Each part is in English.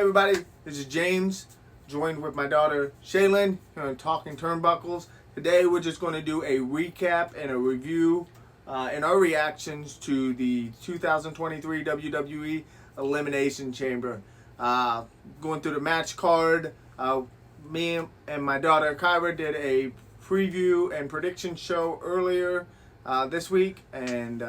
everybody, this is James, joined with my daughter Shaylynn here on Talking Turnbuckles. Today we're just going to do a recap and a review and our reactions to the 2023 WWE Elimination Chamber. Going through the match card, me and my daughter Kyra did a preview and prediction show earlier this week, and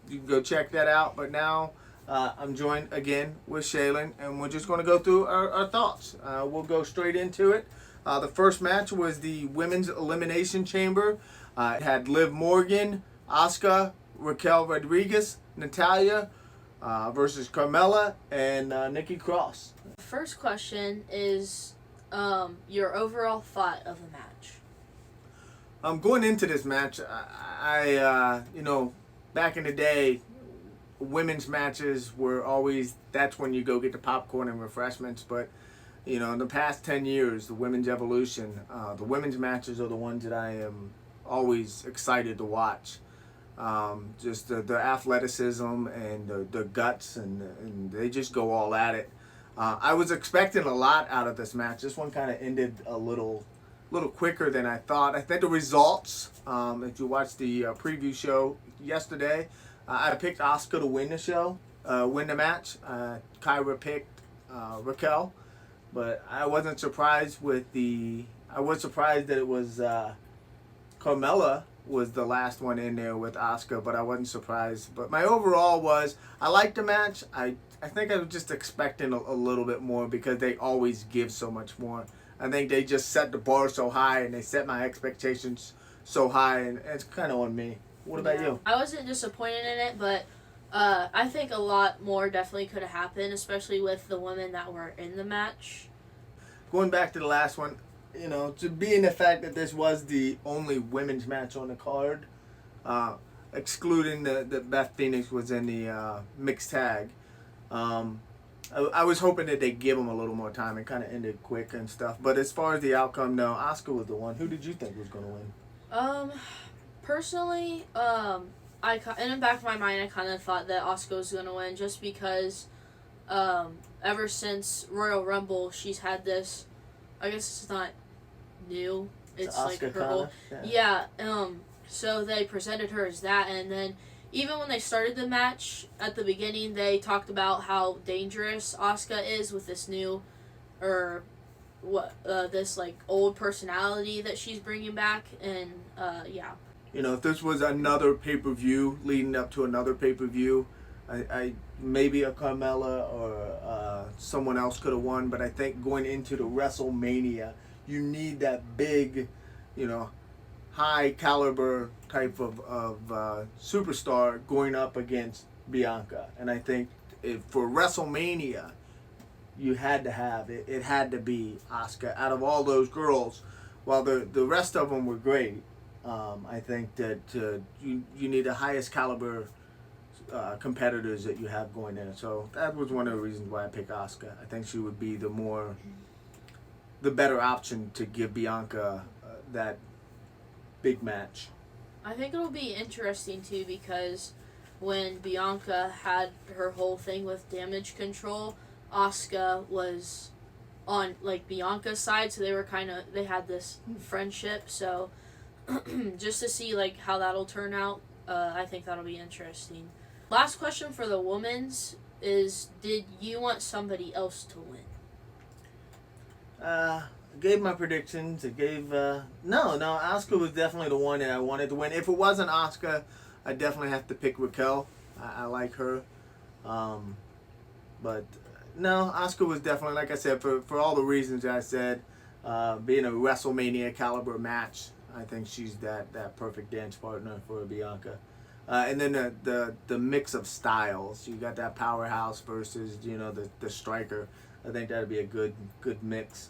you can go check that out. But now I'm joined again with Shaylynn, and we're just going to go through our thoughts. We'll go straight into it. The first match was the Women's Elimination Chamber. It had Liv Morgan, Asuka, Raquel Rodriguez, Natalya versus Carmella and Nikki Cross. First question is your overall thought of the match. Going into this match, I back in the day, women's matches were always, that's when you go get the popcorn and refreshments. But, in the past 10 years, the women's evolution, the women's matches are the ones that I am always excited to watch. Just the athleticism and the guts, and they just go all at it. I was expecting a lot out of this match. This one kind of ended a little quicker than I thought. I think the results, if you watched the preview show yesterday, I picked Asuka to win the match. Kyra picked Raquel, but I wasn't surprised I was surprised that it was Carmella was the last one in there with Asuka, but I wasn't surprised. But my overall was, I liked the match. I think I was just expecting a little bit more because they always give so much more. I think they just set the bar so high, and they set my expectations so high, and it's kind of on me. What about you? I wasn't disappointed in it, but I think a lot more definitely could have happened, especially with the women that were in the match. Going back to the last one, to be in the fact that this was the only women's match on the card, excluding that Beth Phoenix was in the mixed tag, I was hoping that they'd give them a little more time and kind of ended quick and stuff. But as far as the outcome, no, Asuka was the one. Who did you think was going to win? Personally, in the back of my mind, I kind of thought that Asuka was going to win just because ever since Royal Rumble, she's had this, I guess it's not new. It's like her whole... Yeah, so they presented her as that, and then even when they started the match, at the beginning, they talked about how dangerous Asuka is with this new, this like old personality that she's bringing back, and yeah. If this was another pay-per-view leading up to another pay-per-view, I maybe a Carmella or someone else could have won, but I think going into the WrestleMania, you need that big, high caliber type of superstar going up against Bianca. And I think for WrestleMania, you had to have it. It had to be Asuka. Out of all those girls, while the rest of them were great, I think that you need the highest caliber competitors that you have going in. So that was one of the reasons why I picked Asuka. I think she would be the better option to give Bianca that big match. I think it'll be interesting too, because when Bianca had her whole thing with damage control, Asuka was on like Bianca's side, so they had this friendship. So just to see like how that'll turn out, I think that'll be interesting. Last question for the women's is: did you want somebody else to win? I gave my predictions. It gave no. Asuka was definitely the one that I wanted to win. If it wasn't Asuka, I definitely have to pick Raquel. I like her, but no, Asuka was definitely, like I said, for all the reasons that I said, being a WrestleMania caliber match. I think she's that perfect dance partner for Bianca. And then the mix of styles. You got that powerhouse versus the striker. I think that'd be a good mix.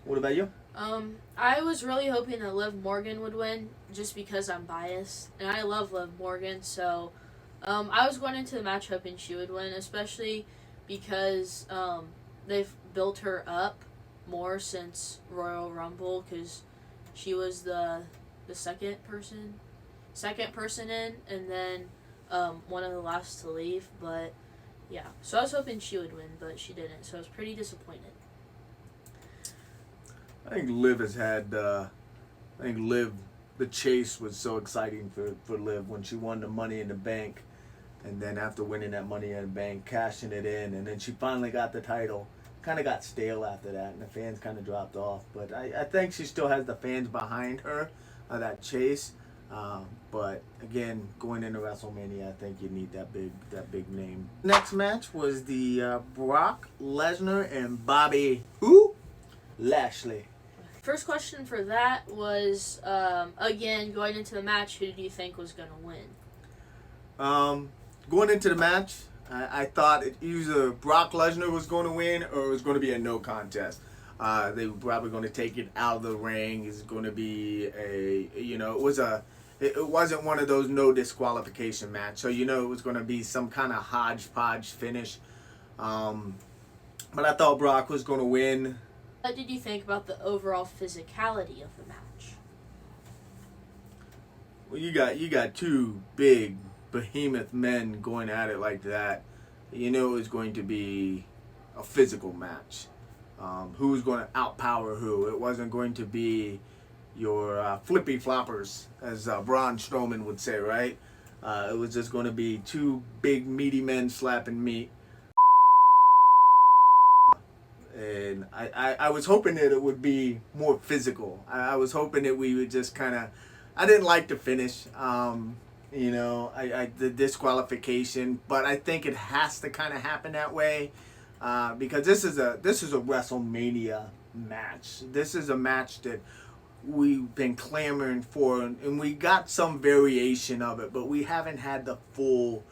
What about you? I was really hoping that Liv Morgan would win, just because I'm biased and I love Liv Morgan. So I was going into the match hoping she would win, especially because they've built her up more since Royal Rumble, because she was the second person in, and then one of the last to leave. But Yeah, so I was hoping she would win, but she didn't, so I was pretty disappointed. I think Liv has had. I think Liv, the chase was so exciting for Liv when she won the Money in the Bank, and then after winning that Money in the Bank, cashing it in, and then she finally got the title. Kind of got stale after that, and the fans kind of dropped off. But I think she still has the fans behind her, that chase. But again, going into WrestleMania, I think you need that big name. Next match was the Brock Lesnar and Bobby who? Lashley. First question for that was, again, going into the match, who did you think was going to win? Going into the match, I thought either Brock Lesnar was going to win or it was going to be a no contest. They were probably going to take it out of the ring. It's going to be it wasn't one of those no disqualification match. So it was going to be some kind of hodgepodge finish. But I thought Brock was going to win. What did you think about the overall physicality of the match? Well, you got two big behemoth men going at it like that. It was going to be a physical match. Who's going to outpower who? It wasn't going to be your flippy floppers, as Braun Strowman would say, right? It was just going to be two big meaty men slapping meat. And I was hoping that it would be more physical. I was hoping that we would just kind of. I didn't like the finish. The disqualification, but I think it has to kind of happen that way because this is a WrestleMania match. This is a match that we've been clamoring for, and we got some variation of it, but we haven't had the full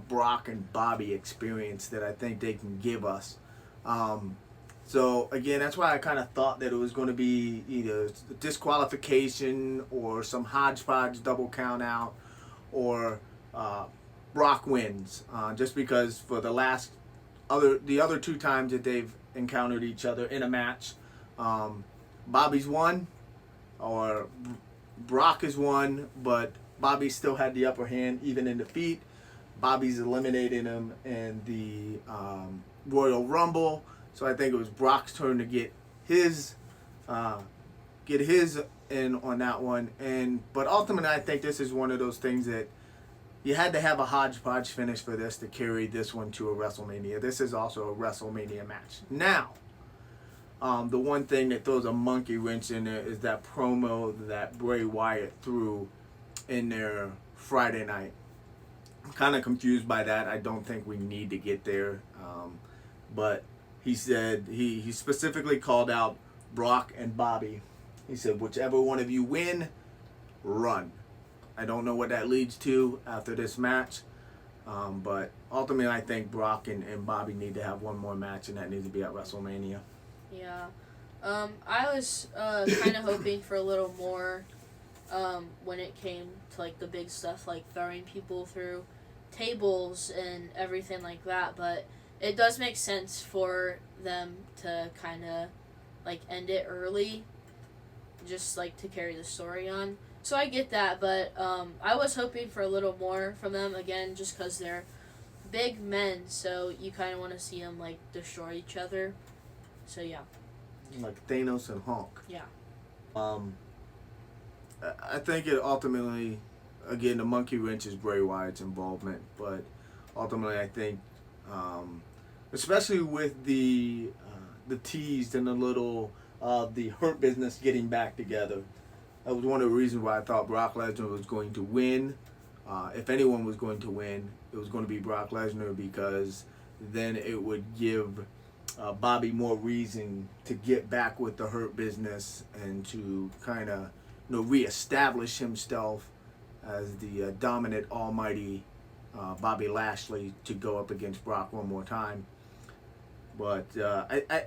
Brock and Bobby experience that I think they can give us. So again, that's why I kind of thought that it was going to be either disqualification or some hodgepodge double count out, or Brock wins. Just because for the other two times that they've encountered each other in a match, Bobby's won, or Brock has won, but Bobby still had the upper hand even in defeat. Bobby's eliminating him in the Royal Rumble. So I think it was Brock's turn to get his in on that one. But ultimately, I think this is one of those things that you had to have a hodgepodge finish for this to carry this one to a WrestleMania. This is also a WrestleMania match. Now, the one thing that throws a monkey wrench in there is that promo that Bray Wyatt threw in there Friday night. I'm kind of confused by that. I don't think we need to get there. But he said he specifically called out Brock and Bobby. He said, whichever one of you win, run. I don't know what that leads to after this match. But ultimately, I think Brock and Bobby need to have one more match, and that needs to be at WrestleMania. Yeah. I was kind of hoping for a little more when it came to like the big stuff, like throwing people through tables and everything like that. But it does make sense for them to kind of like end it early, just like to carry the story on. So I get that, but I was hoping for a little more from them, again, just because they're big men, so you kind of want to see them like destroy each other. So yeah. Like Thanos and Hulk. Yeah. I think it ultimately, again, the monkey wrench is Bray Wyatt's involvement, but ultimately I think, especially with the teased and the little the Hurt Business getting back together, that was one of the reasons why I thought Brock Lesnar was going to win. If anyone was going to win, it was going to be Brock Lesnar, because then it would give Bobby more reason to get back with the Hurt Business and to kind of reestablish himself as the dominant, almighty Bobby Lashley to go up against Brock one more time. But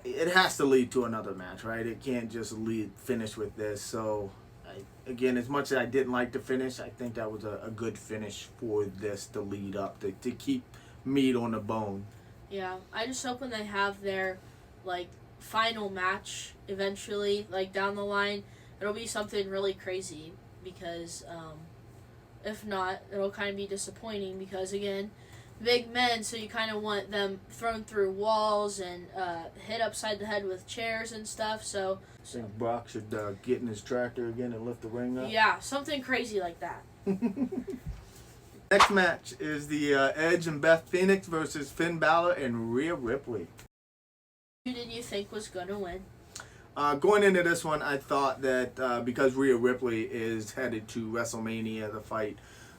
it has to lead to another match, right? It can't just finish with this. So, again, as much as I didn't like the finish, I think that was a good finish for this to lead up, to keep meat on the bone. Yeah, I just hope when they have their, like, final match eventually, like, down the line, it'll be something really crazy, because if not, it'll kind of be disappointing, because, again, big men, so you kind of want them thrown through walls and hit upside the head with chairs and stuff. So I think Brock should get in his tractor again and lift the ring up. yeah, something crazy like that. Next match is the Edge and Beth Phoenix versus Finn Balor and Rhea Ripley. Who did you think was going to win? Going into this one, I thought that because Rhea Ripley is headed to WrestleMania to fight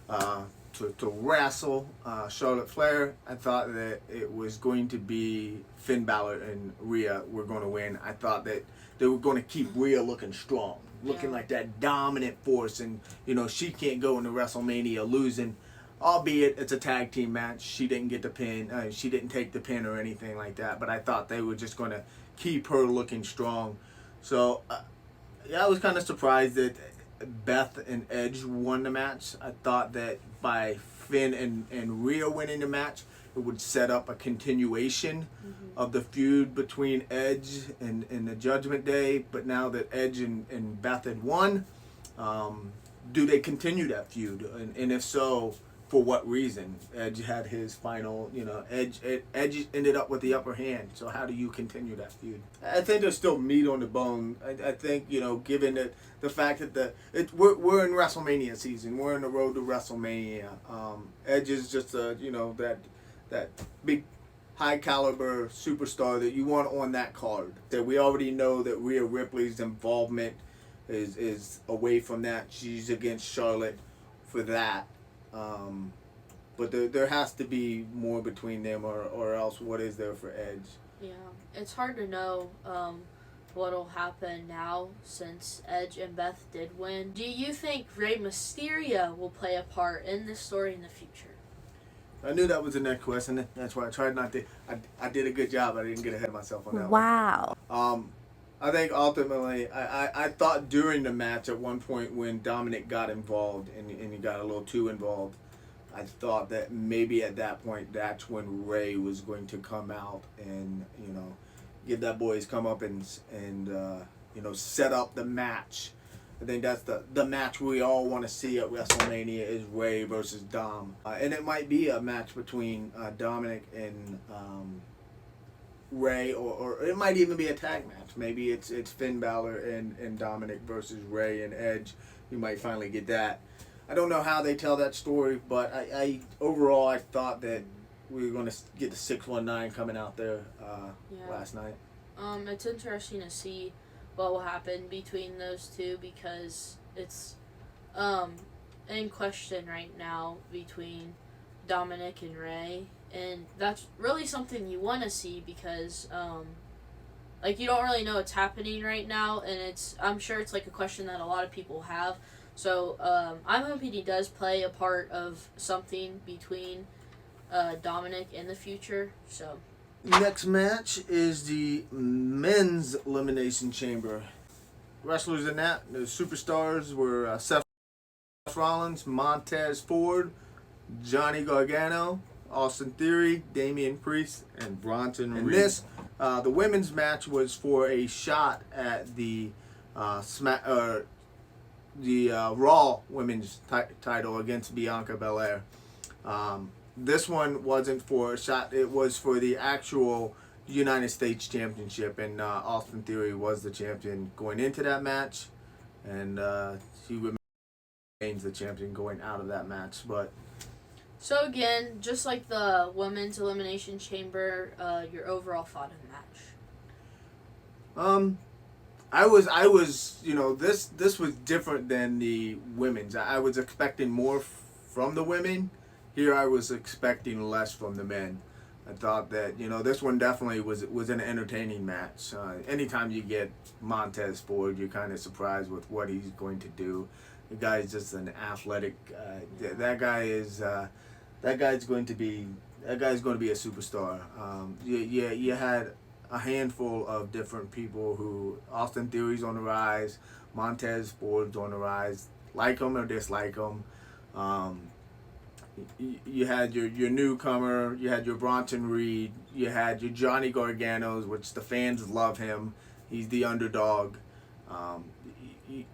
to wrestle Charlotte Flair, I thought that it was going to be Finn Balor and Rhea were going to win. I thought that they were going to keep Rhea looking strong, looking like that dominant force, and she can't go into WrestleMania losing. Albeit it's a tag team match, she didn't get the pin. She didn't take the pin or anything like that. But I thought they were just going to keep her looking strong. So yeah, I was kind of surprised that Beth and Edge won the match. I thought that by Finn and Rhea winning the match, it would set up a continuation of the feud between Edge and the Judgment Day. But now that Edge and Beth had won, do they continue that feud? And if so, for what reason? Edge had his final, Edge ended up with the upper hand. So how do you continue that feud? I think there's still meat on the bone. I think, given that the fact that we're in WrestleMania season, we're in the road to WrestleMania. Edge is just that big high caliber superstar that you want on that card. That we already know that Rhea Ripley's involvement is away from that. She's against Charlotte for that. But there has to be more between them, or else what is there for Edge? Yeah, it's hard to know what'll happen now since Edge and Beth did win. Do you think Rey Mysterio will play a part in this story in the future? I knew that was the next question. That's why I tried not to. I did a good job. I didn't get ahead of myself on that. Wow. One. I think ultimately, I thought during the match at one point when Dominic got involved and he got a little too involved, I thought that maybe at that point that's when Ray was going to come out and give that boy his come up and set up the match. I think that's the match we all want to see at WrestleMania is Ray versus Dom, and it might be a match between Dominic and Ray, or it might even be a tag match. Maybe it's Finn Balor and Dominic versus Ray and Edge. You might finally get that. I don't know how they tell that story, but I overall I thought that we were going to get the 619 coming out there last night. It's interesting to see what will happen between those two because it's in question right now between Dominic and Ray. And that's really something you want to see because, you don't really know what's happening right now, and I'm sure it's a question that a lot of people have. So, I'm hoping he does play a part of something between Dominic in the future. So, next match is the men's Elimination Chamber. Wrestlers in that, the superstars were Seth Rollins, Montez Ford, Johnny Gargano, Austin Theory, Damian Priest, and Bronson Reed. And this, the women's match was for a shot at the Raw women's title against Bianca Belair. This one wasn't for a shot; it was for the actual United States Championship, and Austin Theory was the champion going into that match, and he remains the champion going out of that match, but. So again, just like the women's Elimination Chamber, your overall thought of the match? I was, this was different than the women's. I was expecting more from the women. Here I was expecting less from the men. I thought that, this one definitely was an entertaining match. Anytime you get Montez Ford, you're kind of surprised with what he's going to do. The guy's just an athletic. That guy's going to be a superstar. You had a handful of different people who Austin Theory's on the rise, Montez Ford's on the rise, like him or dislike him. You had your newcomer, you had your Bronson Reed, you had your Johnny Garganos, which the fans love him. He's the underdog.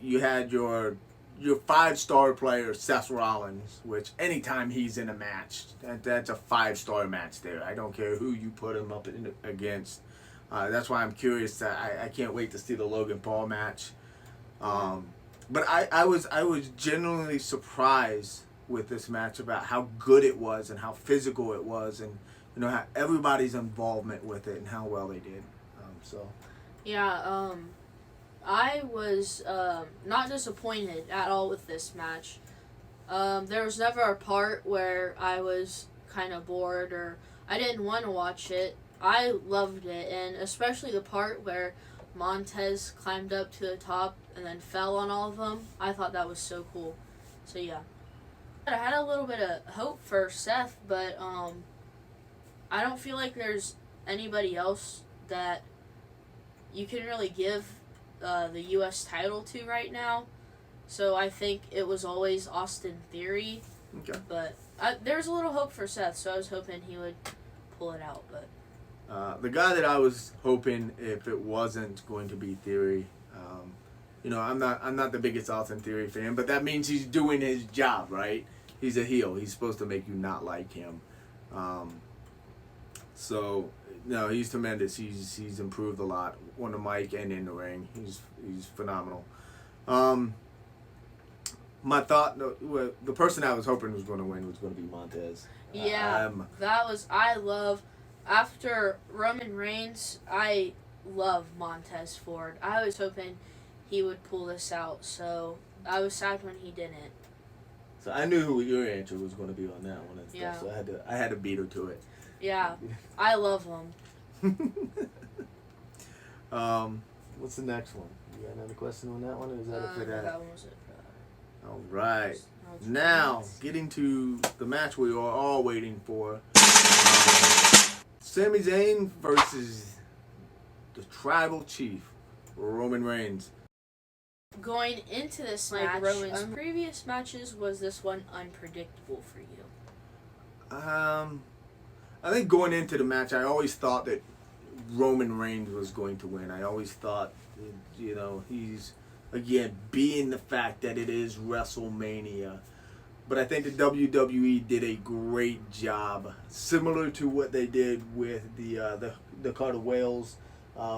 You had your your 5-star player, Seth Rollins, which anytime he's in a match, that's a 5-star match there. I don't care who you put him up against. That's why I'm curious. I can't wait to see the Logan Paul match. But I was genuinely surprised with this match about how good it was and how physical it was, and how everybody's involvement with it and how well they did. Yeah. I was not disappointed at all with this match. There was never a part where I was kind of bored or I didn't want to watch it. I loved it, and especially the part where Montez climbed up to the top and then fell on all of them. I thought that was so cool. So yeah. I had a little bit of hope for Seth, but I don't feel like there's anybody else that you can really give the U.S. title to right now. So I think it was always Austin Theory. Okay. But there was a little hope for Seth, so I was hoping he would pull it out. But the guy that I was hoping, if it wasn't going to be Theory, I'm not the biggest Austin Theory fan, but that means he's doing his job, right? He's a heel. He's supposed to make you not like him. So no, he's tremendous. He's improved a lot on the mic and in the ring. He's phenomenal. My thought, the person I was hoping was going to win was going to be Montez. yeah, after Roman Reigns, I love Montez Ford. I was hoping he would pull this out, so I was sad when he didn't. So I knew who your answer was going to be on that one and stuff. Yeah. So I had to beat her to it. Yeah, I love him. What's the next one? You got another question on that one, or is that it for that? That one was it. All right. Now, getting to the match we are all waiting for. Sami Zayn versus the Tribal Chief, Roman Reigns. Going into this match, Roman's previous matches, was this one unpredictable for you? I think going into the match, I always thought that Roman Reigns was going to win. I always thought, he's, again, being the fact that it is WrestleMania. But I think the WWE did a great job, similar to what they did with the Carter Wales,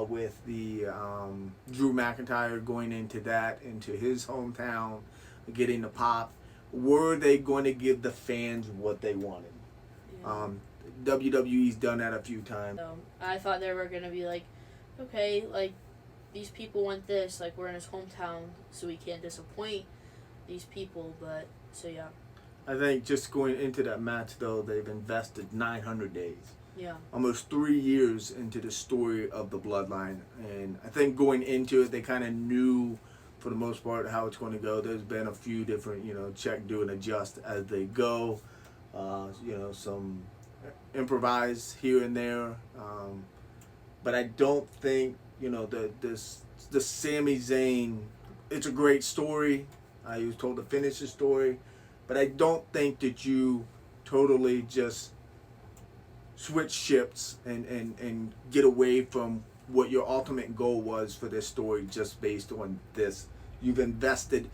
with the Drew McIntyre going into his hometown, getting the pop. Were they going to give the fans what they wanted? Yeah. WWE's done that a few times. I thought they were going to be like, okay, like, these people want this, like, we're in his hometown, so we can't disappoint these people, but, so yeah. I think just going into that match, though, they've invested 900 days. Yeah. Almost 3 years into the story of the Bloodline. And I think going into it, they kind of knew, for the most part, how it's going to go. There's been a few different, check, do, and adjust as they go. Some improvise here and there. But I don't think, the Sami Zayn, it's a great story. He was told to finish the story. But I don't think that you totally just switch ships and get away from what your ultimate goal was for this story just based on this. You've invested.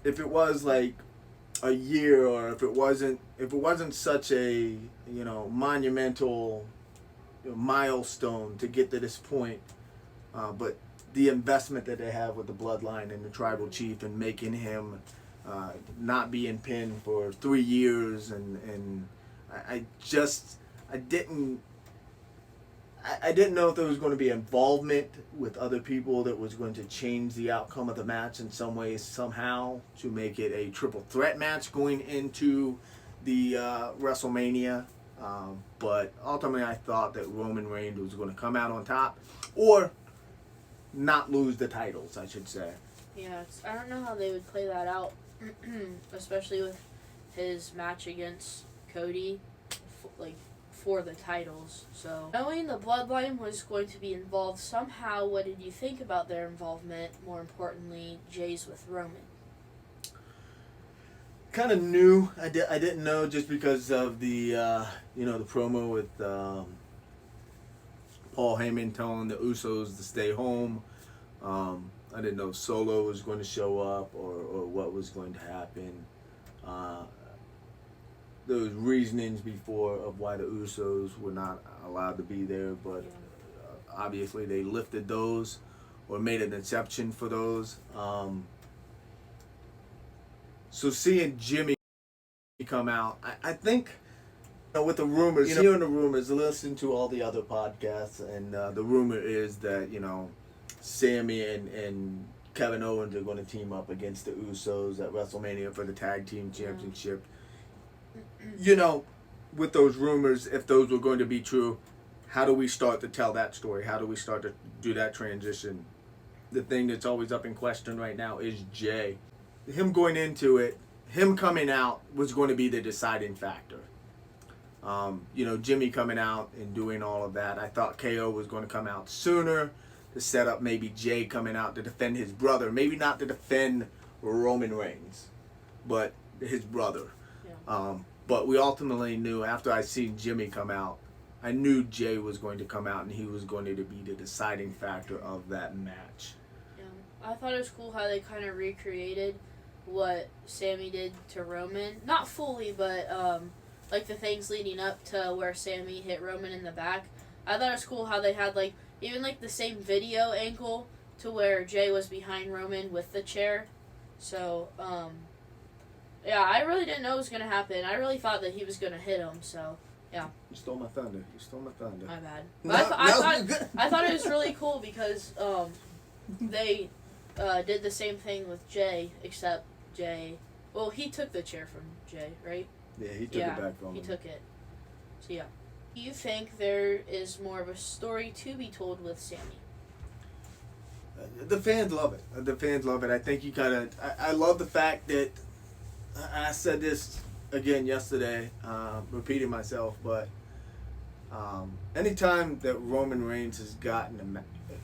If it was like a year, or if it wasn't such a monumental milestone to get to this point, but the investment that they have with the Bloodline and the Tribal Chief and making him not being pinned for 3 years, and I didn't know if there was going to be involvement with other people that was going to change the outcome of the match in some way, somehow, to make it a triple threat match going into the WrestleMania. But ultimately, I thought that Roman Reigns was going to come out on top, or not lose the titles, I should say. Yeah, I don't know how they would play that out, especially with his match against Cody, for the titles. So, knowing the Bloodline was going to be involved somehow, what did you think about their involvement? More importantly, Jay's with Roman. Kind of knew. I didn't know just because of the the promo with Paul Heyman telling the Usos to stay home. I didn't know Solo was going to show up or what was going to happen. There was reasonings before of why the Usos were not allowed to be there, but obviously they lifted those or made an exception for those. So seeing Jimmy come out, I think, with the rumors, hearing the rumors, listen to all the other podcasts, and the rumor is that, Sammy and Kevin Owens are going to team up against the Usos at WrestleMania for the Tag Team Championship. With those rumors, if those were going to be true, how do we start to tell that story? How do we start to do that transition? The thing that's always up in question right now is Jay. Him going into it, him coming out was going to be the deciding factor. Jimmy coming out and doing all of that. I thought KO was going to come out sooner to set up maybe Jay coming out to defend his brother. Maybe not to defend Roman Reigns, but his brother. Yeah. But we ultimately knew after I seen Jimmy come out, I knew Jay was going to come out and he was going to be the deciding factor of that match. Yeah, I thought it was cool how they kind of recreated what Sammy did to Roman. Not fully, but like the things leading up to where Sammy hit Roman in the back. I thought it was cool how they had even the same video angle to where Jay was behind Roman with the chair. So, yeah, I really didn't know it was going to happen. I really thought that he was going to hit him, so, yeah. You stole my thunder. My bad. No, I thought it was really cool because they did the same thing with Jay, except Jay... Well, he took the chair from Jay, right? Yeah, he took it back from him. He took it. So, yeah. Do you think there is more of a story to be told with Sammy? The fans love it. I think you gotta... I love the fact that... I said this again yesterday, repeating myself, but anytime that Roman Reigns has gotten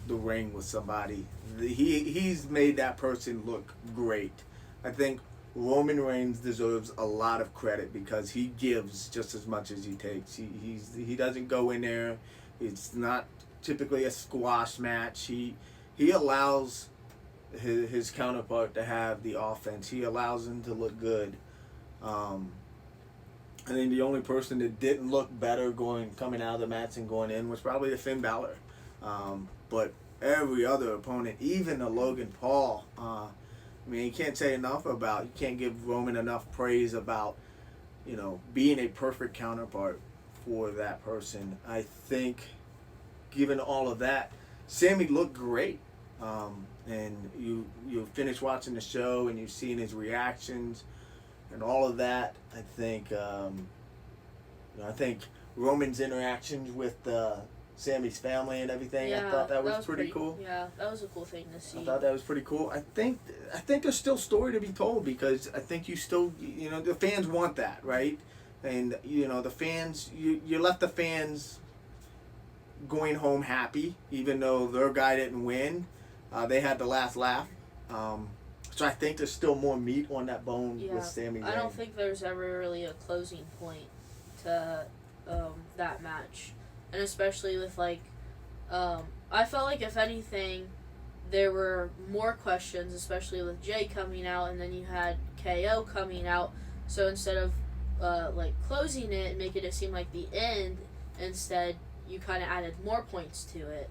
the ring with somebody, he's made that person look great. I think Roman Reigns deserves a lot of credit because he gives just as much as he takes. He doesn't go in there. It's not typically a squash match. He allows his counterpart to have the offense. He allows him to look good. I think the only person that didn't look better coming out of the match and going in was probably the Finn Balor. But every other opponent, even the Logan Paul, you can't say enough about, you can't give Roman enough praise about, being a perfect counterpart for that person. I think, given all of that, Sammy looked great. And you finish watching the show and you've seen his reactions and all of that. I think Roman's interactions with Sammy's family and everything. Yeah, I thought that was pretty cool. Yeah, that was a cool thing to see. I thought that was pretty cool. I think there's still story to be told because I think you still the fans want that, right? And the fans you left the fans going home happy even though their guy didn't win. They had the last laugh. So I think there's still more meat on that bone with Sami Zayn. I don't think there's ever really a closing point to that match. And especially with, I felt like if anything, there were more questions, especially with Jay coming out, and then you had KO coming out. So instead of, closing it and making it seem like the end, instead, you kind of added more points to it.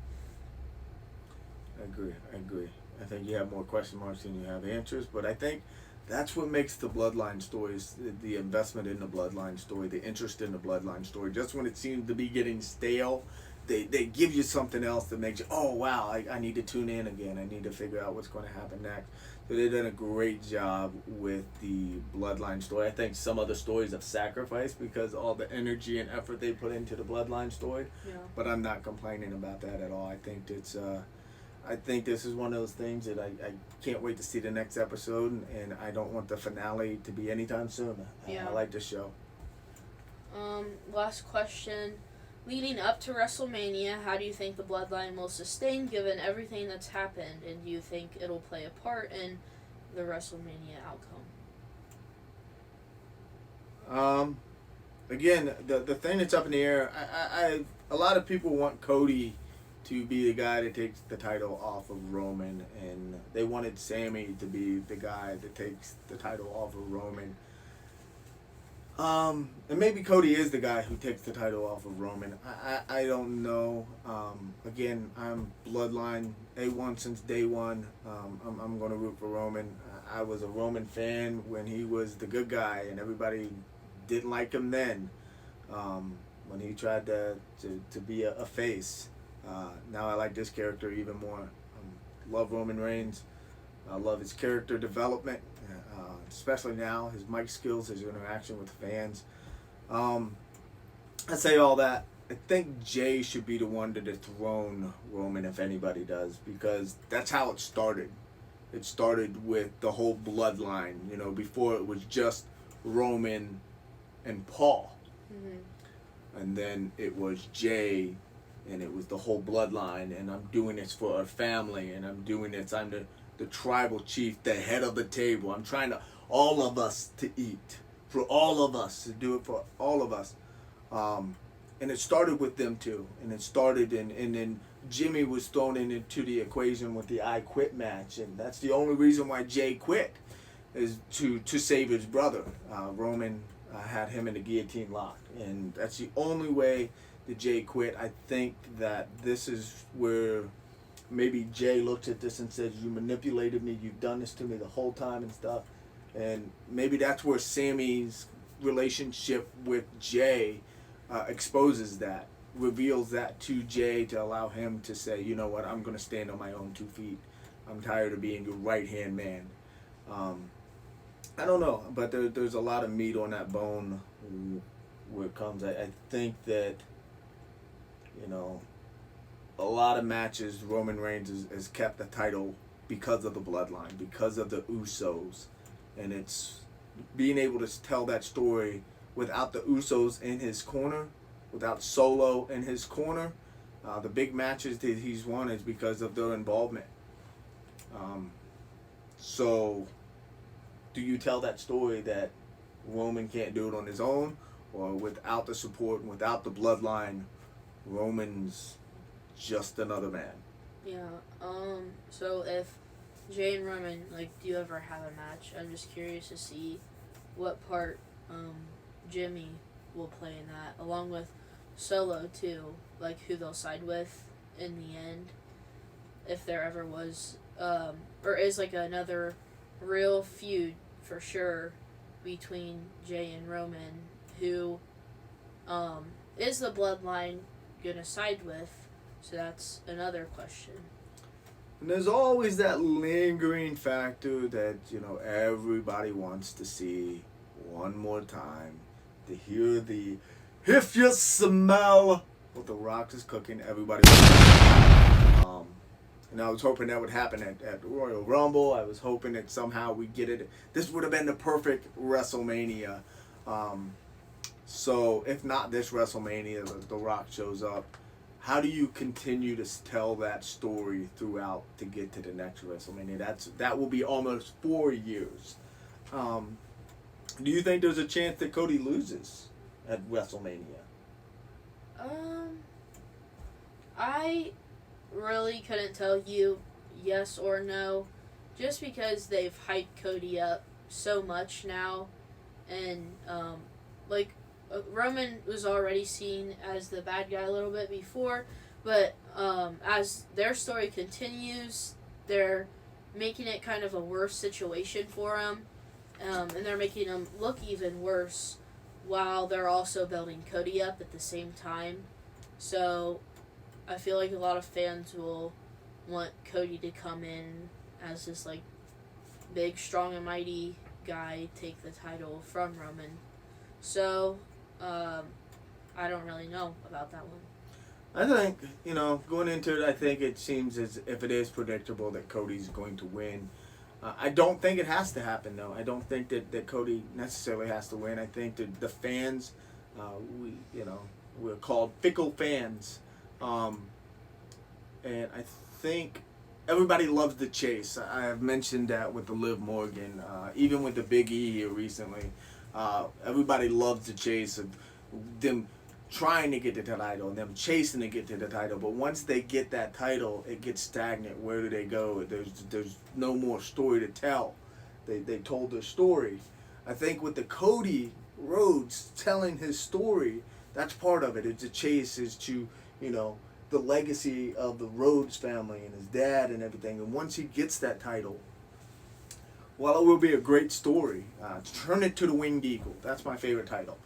I agree. I think you have more question marks than you have answers, but I think that's what makes the Bloodline stories, the investment in the Bloodline story, the interest in the Bloodline story. Just when it seems to be getting stale, they give you something else that makes you, oh wow, I need to tune in again. I need to figure out what's going to happen next. So they've done a great job with the Bloodline story. I think some other stories have sacrificed because all the energy and effort they put into the Bloodline story. Yeah. But I'm not complaining about that at all. I think this is one of those things that I can't wait to see the next episode, and I don't want the finale to be anytime soon. Yeah. I like the show. Last question. Leading up to WrestleMania, how do you think the Bloodline will sustain given everything that's happened, and do you think it'll play a part in the WrestleMania outcome? Again, the thing that's up in the air, a lot of people want Cody to be the guy that takes the title off of Roman, and they wanted Sammy to be the guy that takes the title off of Roman. And maybe Cody is the guy who takes the title off of Roman. I don't know. Again, I'm Bloodline A1 since day one. I'm going to root for Roman. I was a Roman fan when he was the good guy, and everybody didn't like him then. When he tried to be a face. Now I like this character even more. Love Roman Reigns. I love his character development, especially now, his mic skills, his interaction with fans. I say all that. I think Jay should be the one to dethrone Roman if anybody does, because that's how it started. It started with the whole bloodline, before it was just Roman and Paul. Mm-hmm. And then it was Jay, and it was the whole bloodline, and I'm doing this for our family, and I'm doing this, I'm the tribal chief, the head of the table. I'm trying to, all of us to eat, for all of us, to do it for all of us. And it started with them too, and it started, and then Jimmy was thrown into the equation with the I Quit match, and that's the only reason why Jay quit, is to save his brother. Roman had him in the guillotine lock, and that's the only way that Jay quit. I think that this is where maybe Jay looks at this and says, you manipulated me, you've done this to me the whole time and stuff. And maybe that's where Sammy's relationship with Jay exposes that, reveals that to Jay, to allow him to say, you know what, I'm going to stand on my own 2 feet. I'm tired of being your right-hand man. I don't know, but there's a lot of meat on that bone where it comes. I think that, a lot of matches Roman Reigns has kept the title because of the bloodline, because of the Usos. And it's being able to tell that story without the Usos in his corner, without Solo in his corner. The big matches that he's won is because of their involvement. So do you tell that story that Roman can't do it on his own, or without the support and without the bloodline, Roman's just another man? Yeah. So if Jay and Roman, do you ever have a match? I'm just curious to see what part Jimmy will play in that, along with Solo too, who they'll side with in the end, if there ever was, or is another real feud for sure between Jay and Roman, who is the bloodline gonna side with? So that's another question. And there's always that lingering factor that, everybody wants to see one more time, to hear the, if you smell what the Rock is cooking, everybody and I was hoping that would happen at Royal Rumble. I was hoping that somehow we get it. This would have been the perfect WrestleMania. So if not this WrestleMania, the Rock shows up. How do you continue to tell that story throughout to get to the next WrestleMania? That will be almost 4 years. Do you think there's a chance that Cody loses at WrestleMania? I really couldn't tell you yes or no, just because they've hyped Cody up so much now, and Roman was already seen as the bad guy a little bit before, but as their story continues, they're making it kind of a worse situation for him, and they're making him look even worse while they're also building Cody up at the same time. So I feel like a lot of fans will want Cody to come in as this big, strong and mighty guy, take the title from Roman. So I don't really know about that one. I think, going into it, I think it seems as if it is predictable that Cody's going to win. I don't think it has to happen, though. I don't think that Cody necessarily has to win. I think that the fans, we're called fickle fans. And I think everybody loves the chase. I have mentioned that with the Liv Morgan, even with the Big E here recently. Everybody loves the chase of them trying to get to the title and them chasing to get to the title. But once they get that title, it gets stagnant. Where do they go? There's no more story to tell. They told their story. I think with the Cody Rhodes telling his story, that's part of it. It's a chase is to, the legacy of the Rhodes family and his dad and everything. And once he gets that title, well, it will be a great story. Turn it to the Winged Eagle. That's my favorite title.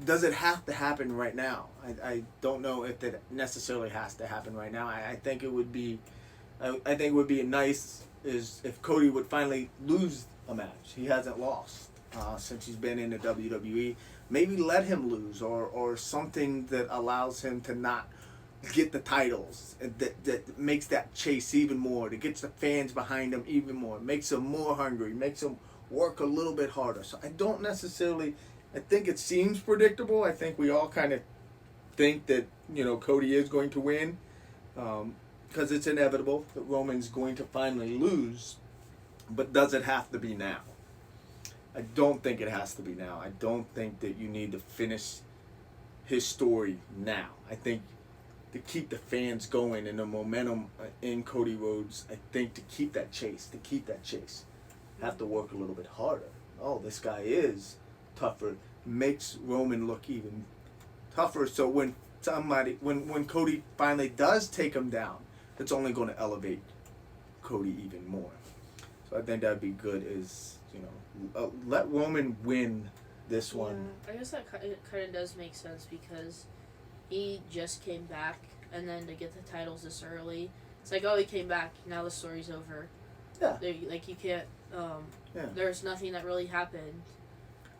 Does it have to happen right now? I don't know if that necessarily has to happen right now. I think it would be, I think it would be nice is if Cody would finally lose a match. He hasn't lost since he's been in the WWE. Maybe let him lose or something that allows him to not get the titles, that makes that chase even more, that gets the fans behind him even more, makes them more hungry, makes them work a little bit harder. So I don't necessarily, I think it seems predictable. I think we all kind of think that, Cody is going to win because it's inevitable that Roman's going to finally lose. But does it have to be now? I don't think it has to be now. I don't think that you need to finish his story now. I think to keep the fans going and the momentum in Cody Rhodes, I think to keep that chase, have to work a little bit harder. Oh, this guy is tougher. Makes Roman look even tougher. So when Cody finally does take him down, it's only going to elevate Cody even more. So I think that'd be good. Is let Roman win this one. I guess that kind of does make sense because he just came back, and then to get the titles this early, it's like, oh, he came back. Now the story's over. Yeah. You can't. There's nothing that really happened.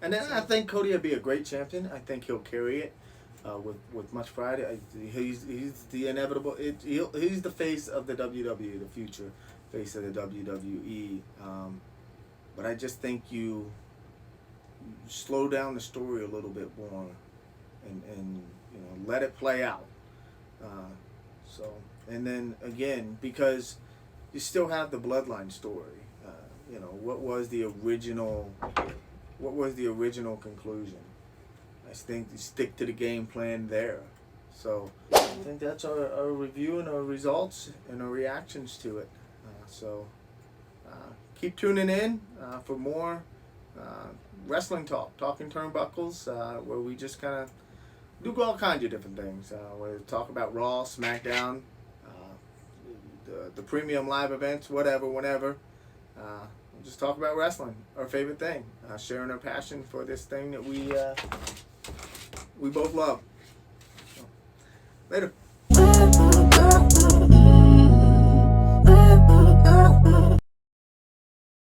And then I think Cody would be a great champion. I think he'll carry it with much pride. He's the inevitable. He's the face of the WWE, the future face of the WWE. But I just think you slow down the story a little bit more, and let it play out. And then again, because you still have the bloodline story. What was the original conclusion? I think you stick to the game plan there. So I think that's our review and our results and our reactions to it. Keep tuning in for more wrestling talk, talking turnbuckles, where we just kind of do all kinds of different things. We talk about Raw, SmackDown, the premium live events, whatever, whenever. We'll just talk about wrestling, our favorite thing, sharing our passion for this thing that we both love. So, later.